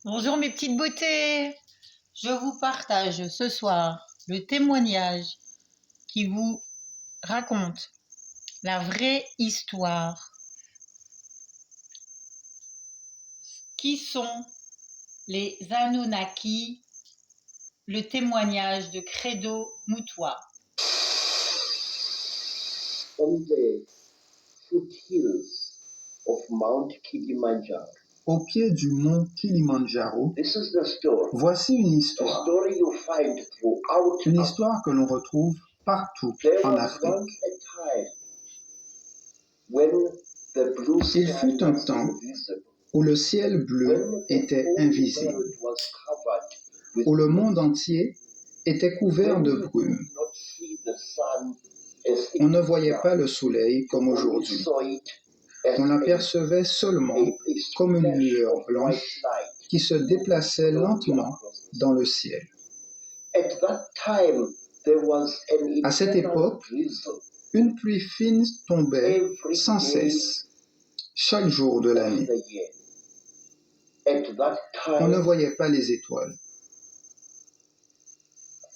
Bonjour mes petites beautés, je vous partage ce soir le témoignage qui vous raconte la vraie histoire. Qui sont les Anunnaki? Le témoignage de Credo Mutwa. On the foothills of Mount Kilimanjaro. Au pied du mont Kilimandjaro, This is the story. voici une The histoire. story you find throughout Une Africa. histoire que l'on retrouve partout There en was Afrique. once a time when the blue Il sky fut un was temps invisible, où le ciel bleu when the était whole invisible, world was covered with où le monde entier était couvert when de you brume. could not see the sun as it On ne is voyait now. pas le soleil comme You only aujourd'hui. saw it as On l'apercevait seulement a comme une flash lueur of white blanche light qui se déplaçait flowing lentement across the dans le ciel. At that time, there was an À cette eternal époque, drizzle une pluie fine tombait every sans day cesse, chaque jour de of l'année. the year. At that On ne time, voyait pas les étoiles.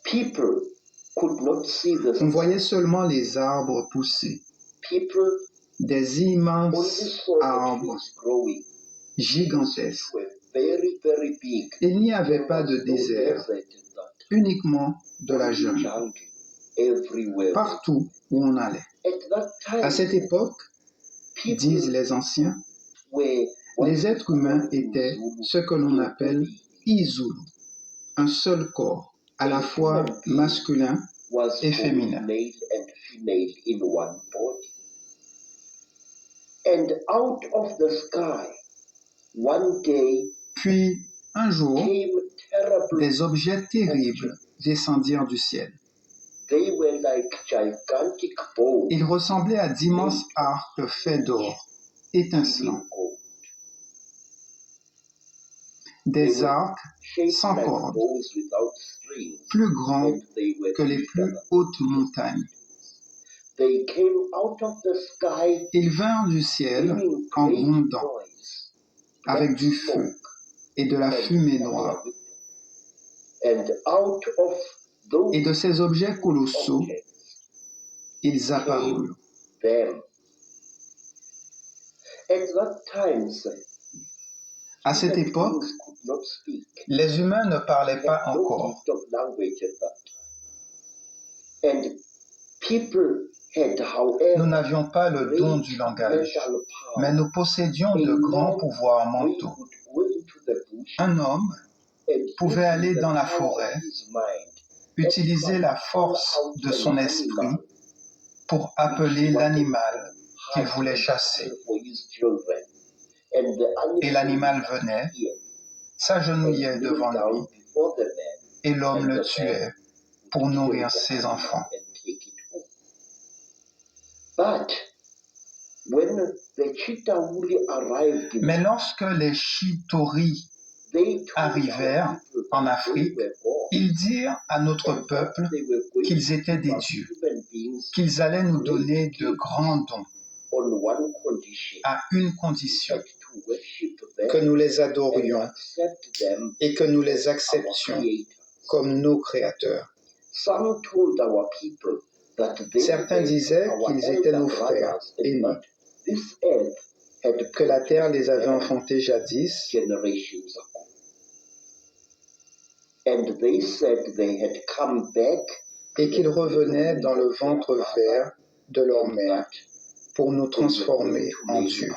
people could not see the On sun. voyait seulement les arbres pousser, People des only immenses saw the arbres trees growing. gigantesques. They were very, very big. Il n'y There avait pas was de no désert, desert in that. uniquement de la Only jungle, jungle everywhere. partout où on allait. At that À cette time, époque, disent people les anciens, were what les we êtres humains call in étaient Zulu ce que l'on appelle Zulu. Izulu, un seul corps, à la fois masculin Was et for féminin. male and female in one body. And out of the sky, one day Puis, un jour, came terrible. des objets terribles descendirent du ciel. They were like gigantic balls Ils ressemblaient à d'immenses arcs faits d'or, étincelants, in gold. des arcs Shaped sans like corde, balls without strings, plus grands and they were que les plus hautes montagnes. They came out of the sky Ils vinrent du ciel bringing en great grondant, noise, avec black du smoke, feu et de la and fumée fire noire. with them. And out of those Et de ces objets colossaux, objects ils apparurent. them. At that time, sir, À cette human époque, beings could not speak. les humains ne parlaient They pas had no encore. gift of language at that time. And people had, Nous however, n'avions pas le don du langage, mental power. mais nous possédions A de grands man pouvoirs we mentaux. could go into the bush Un homme and pouvait using aller the dans la power of forêt, his mind, utiliser la force de son esprit pour appeler l'animal qu'il voulait chasser. Et l'animal venait, s'agenouillait devant lui, et l'homme le tuait pour nourrir ses enfants. Mais lorsque les Chitauri arrivèrent en Afrique, ils dirent à notre peuple qu'ils étaient des dieux, qu'ils allaient nous donner de grands dons, à une condition, que nous les adorions et que nous les acceptions comme nos créateurs. Certains disaient qu'ils étaient nos frères aînés, que la terre les avait enfantés jadis, et qu'ils revenaient dans le ventre vert de leur mère pour nous transformer en dieux.